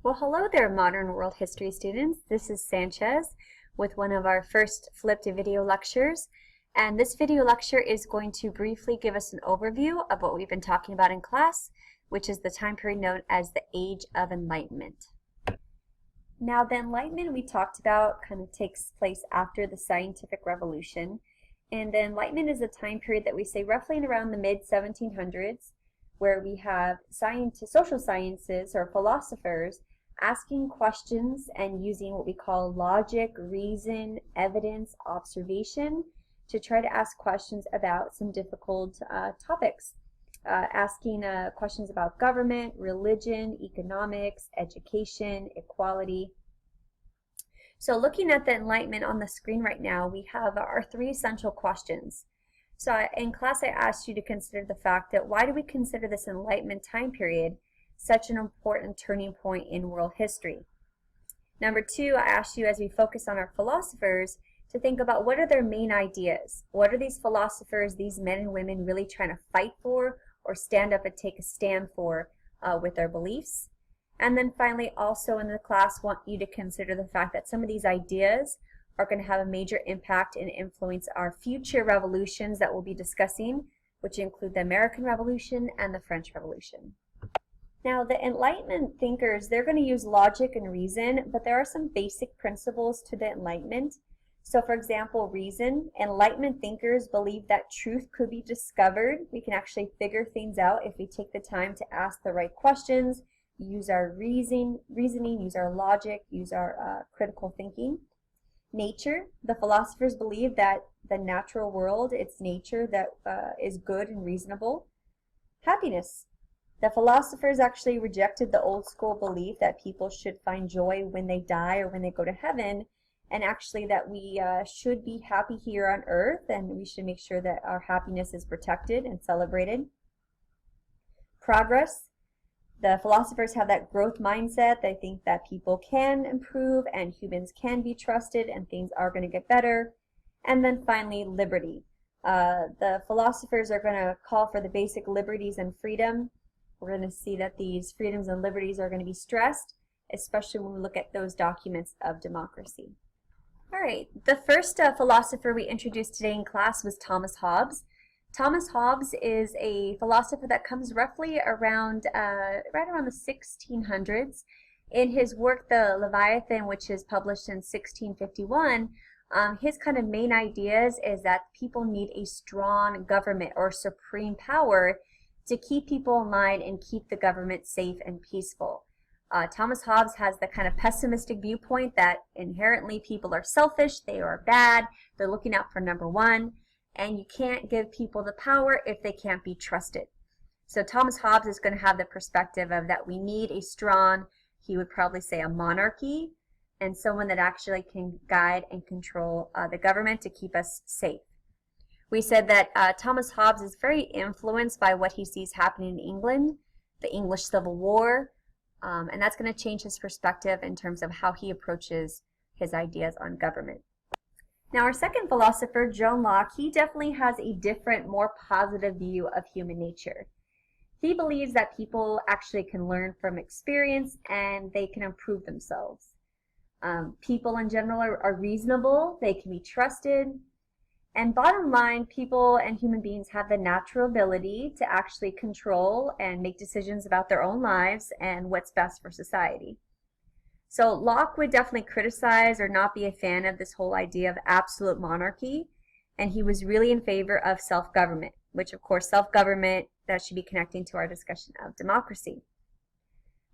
Well, hello there, modern world history students. This is Sanchez with one of our first flipped video lectures. And this video lecture is going to briefly give us an overview of what we've been talking about in class, which is the time period known as the Age of Enlightenment. Now, the Enlightenment we talked about kind of takes place after the Scientific Revolution. And the Enlightenment is a time period that we say roughly in around the mid-1700s, where we have social sciences or philosophers asking questions and using what we call logic, reason, evidence, observation to try to ask questions about some difficult topics. Asking questions about government, religion, economics, education, equality. So looking at the Enlightenment on the screen right now, we have our three essential questions. So in class I asked you to consider the fact that why do we consider this Enlightenment time period such an important turning point in world history? Number two, I asked you as we focus on our philosophers to think about what are their main ideas. What are these philosophers, these men and women really trying to fight for or stand up and take a stand for with their beliefs? And then finally, also in the class, want you to consider the fact that some of these ideas are going to have a major impact and influence our future revolutions that we'll be discussing, which include the American Revolution and the French Revolution. Now, the Enlightenment thinkers, they're going to use logic and reason, but there are some basic principles to the Enlightenment. So, for example, reason. Enlightenment thinkers believe that truth could be discovered. We can actually figure things out if we take the time to ask the right questions, use our reasoning, use our logic, use our critical thinking. Nature. The philosophers believe that the natural world, it's nature that is good and reasonable. Happiness. The philosophers actually rejected the old school belief that people should find joy when they die or when they go to heaven, and actually that we should be happy here on earth, and we should make sure that our happiness is protected and celebrated. Progress. The philosophers have that growth mindset. They think that people can improve and humans can be trusted and things are going to get better. And then finally, liberty. The philosophers are going to call for the basic liberties and freedom. We're going to see that these freedoms and liberties are going to be stressed, especially when we look at those documents of democracy. All right, the first philosopher we introduced today in class was Thomas Hobbes. Thomas Hobbes is a philosopher that comes roughly around, right around the 1600s. In his work, The Leviathan, which is published in 1651, his kind of main ideas is that people need a strong government or supreme power to keep people in line and keep the government safe and peaceful. Thomas Hobbes has the kind of pessimistic viewpoint that inherently people are selfish, they are bad, they're looking out for number one, and you can't give people the power if they can't be trusted. So Thomas Hobbes is going to have the perspective of that we need a strong, he would probably say a monarchy, and someone that actually can guide and control the government to keep us safe. We said that Thomas Hobbes is very influenced by what he sees happening in England, the English Civil War, and that's going to change his perspective in terms of how he approaches his ideas on government. Now, our second philosopher, John Locke, he definitely has a different, more positive view of human nature. He believes that people actually can learn from experience and they can improve themselves. People in general are reasonable, they can be trusted, and bottom line, people and human beings have the natural ability to actually control and make decisions about their own lives and what's best for society. So Locke would definitely criticize or not be a fan of this whole idea of absolute monarchy, and he was really in favor of self-government, which of course self-government, that should be connecting to our discussion of democracy.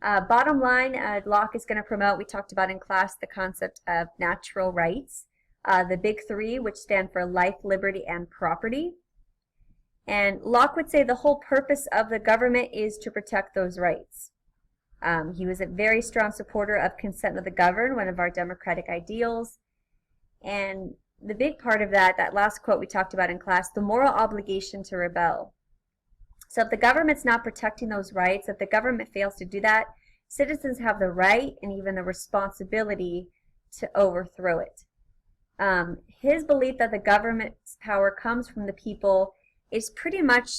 Bottom line, Locke is going to promote, we talked about in class, the concept of natural rights. The big three, which stand for life, liberty, and property. And Locke would say the whole purpose of the government is to protect those rights. He was a very strong supporter of consent of the governed, one of our democratic ideals. And the big part of that last quote we talked about in class, the moral obligation to rebel. So if the government's not protecting those rights, if the government fails to do that, citizens have the right and even the responsibility to overthrow it. His belief that the government's power comes from the people is pretty much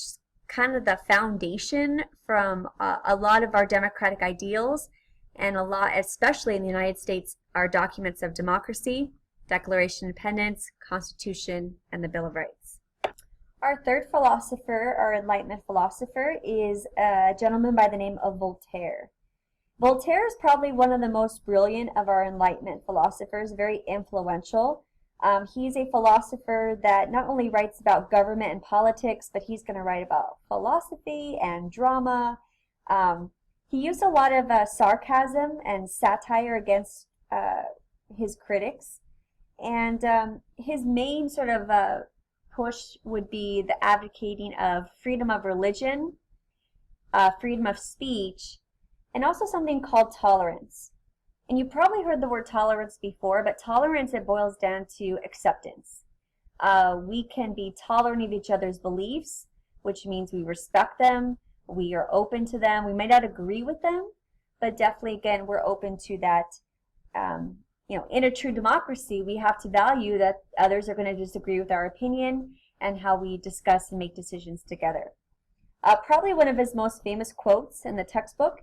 kind of the foundation from a lot of our democratic ideals, And a lot, especially in the United States, are documents of democracy, Declaration of Independence, Constitution, and the Bill of Rights. Our third philosopher, our Enlightenment philosopher, is a gentleman by the name of Voltaire. Voltaire is probably one of the most brilliant of our Enlightenment philosophers, very influential. He's a philosopher that not only writes about government and politics, but he's going to write about philosophy and drama. He used a lot of sarcasm and satire against his critics. And his main sort of push would be the advocating of freedom of religion, freedom of speech, and also something called tolerance. And you probably heard the word tolerance before, but tolerance, it boils down to acceptance. We can be tolerant of each other's beliefs, which means we respect them, we are open to them. We may not agree with them, but definitely, again, we're open to that. In a true democracy, we have to value that others are going to disagree with our opinion and how we discuss and make decisions together. Probably one of his most famous quotes in the textbook,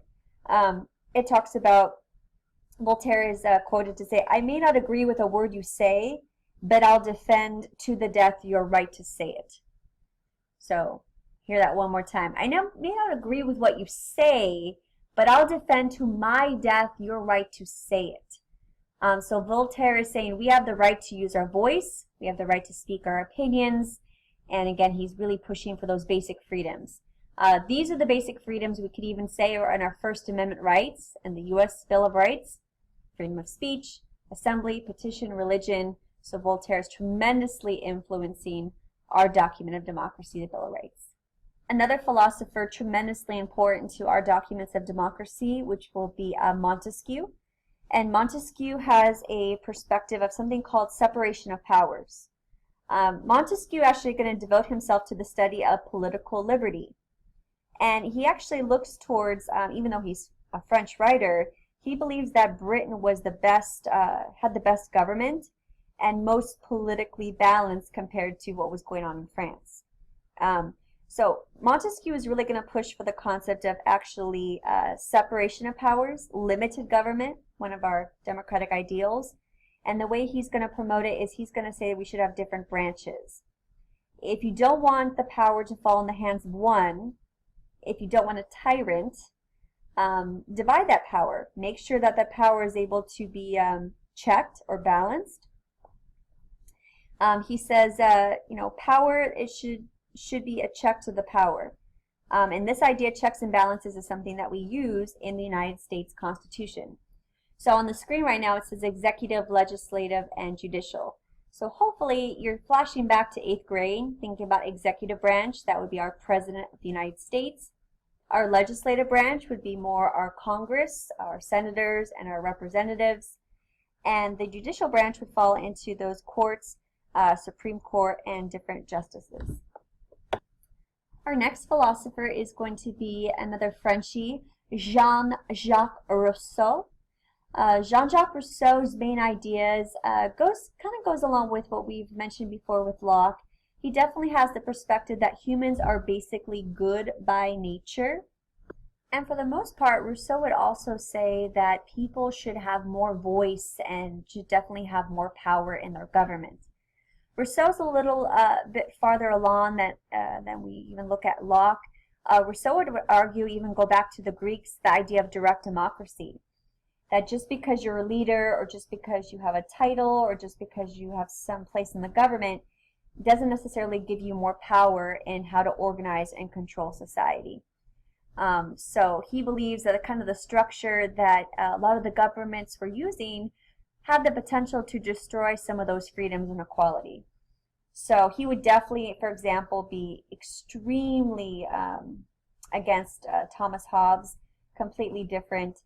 it talks about, Voltaire is quoted to say, "I may not agree with a word you say, but I'll defend to the death your right to say it." So, hear that one more time. I may not agree with what you say, but I'll defend to my death your right to say it. So Voltaire is saying we have the right to use our voice, we have the right to speak our opinions, and again, he's really pushing for those basic freedoms. These are the basic freedoms we could even say are in our First Amendment rights and the U.S. Bill of Rights: freedom of speech, assembly, petition, religion. So Voltaire is tremendously influencing our document of democracy, the Bill of Rights. Another philosopher tremendously important to our documents of democracy, which will be Montesquieu. And Montesquieu has a perspective of something called separation of powers. Montesquieu actually going to devote himself to the study of political liberty. And he actually looks towards, even though he's a French writer, he believes that Britain was the best, had the best government and most politically balanced compared to what was going on in France. So Montesquieu is really going to push for the concept of actually separation of powers, limited government, one of our democratic ideals. And the way he's going to promote it is he's going to say we should have different branches. If you don't want the power to fall in the hands of one, if you don't want a tyrant, divide that power. Make sure that that power is able to be checked or balanced. He says, power, it should be a check to the power. And this idea, checks and balances, is something that we use in the United States Constitution. So on the screen right now, it says executive, legislative, and judicial. So hopefully you're flashing back to 8th grade, thinking about executive branch. That would be our President of the United States. Our legislative branch would be more our Congress, our senators, and our representatives. And the judicial branch would fall into those courts, Supreme Court, and different justices. Our next philosopher is going to be another Frenchie, Jean-Jacques Rousseau. Jean-Jacques Rousseau's main ideas goes along with what we've mentioned before with Locke. He definitely has the perspective that humans are basically good by nature. And for the most part, Rousseau would also say that people should have more voice and should definitely have more power in their government. Rousseau's a little bit farther along than we even look at Locke. Rousseau would argue, even go back to the Greeks, the idea of direct democracy. That just because you're a leader, or just because you have a title, or just because you have some place in the government, doesn't necessarily give you more power in how to organize and control society. So he believes that kind of the structure that a lot of the governments were using had the potential to destroy some of those freedoms and equality. So he would definitely, for example, be extremely against Thomas Hobbes, completely different.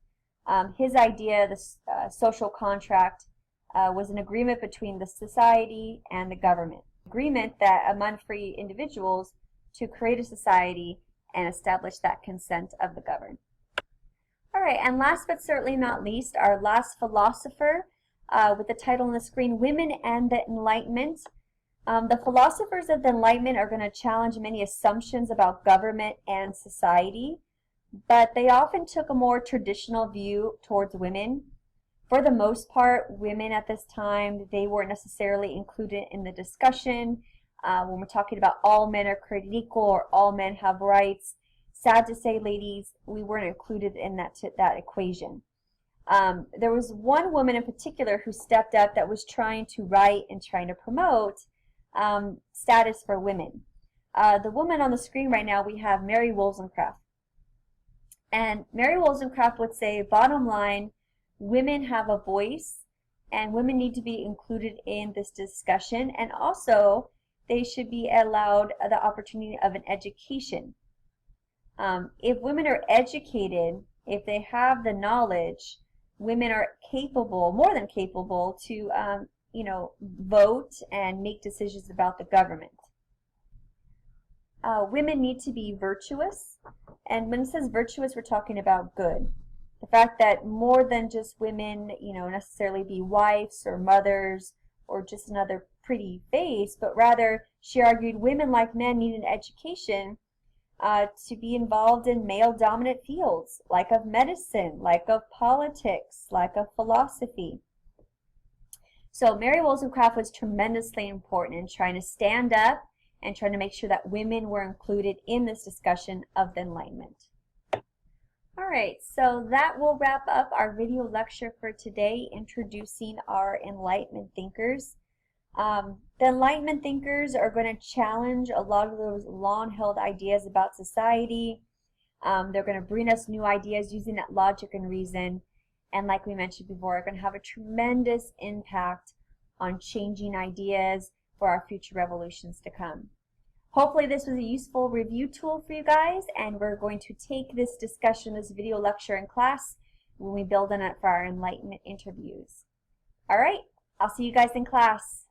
His idea, the social contract, was an agreement between the society and the government. Agreement that among free individuals to create a society and establish that consent of the governed. All right, and last but certainly not least, our last philosopher with the title on the screen, Women and the Enlightenment. The philosophers of the Enlightenment are going to challenge many assumptions about government and society. but they often took a more traditional view towards women. For the most part, women at this time, they weren't necessarily included in the discussion. When we're talking about all men are created equal or all men have rights, sad to say, ladies, we weren't included in that equation. There was one woman in particular who stepped up that was trying to write and trying to promote status for women. The woman on the screen right now, we have Mary Wollstonecraft. And Mary Wollstonecraft would say, bottom line, women have a voice and women need to be included in this discussion, and also they should be allowed the opportunity of an education. If women are educated, if they have the knowledge, women are capable, more than capable, to vote and make decisions about the government. Women need to be virtuous, and when it says virtuous, we're talking about good. The fact that more than just women, necessarily be wives or mothers or just another pretty face, but rather she argued women like men need an education to be involved in male-dominant fields, like of medicine, like of politics, like of philosophy. So Mary Wollstonecraft was tremendously important in trying to stand up and trying to make sure that women were included in this discussion of the Enlightenment. Alright, so that will wrap up our video lecture for today, introducing our Enlightenment thinkers. The Enlightenment thinkers are going to challenge a lot of those long-held ideas about society. They're going to bring us new ideas using that logic and reason. And like we mentioned before, are going to have a tremendous impact on changing ideas for our future revolutions to come. Hopefully this was a useful review tool for you guys, and we're going to take this discussion, this video lecture in class when we build on it for our Enlightenment interviews. Alright, I'll see you guys in class.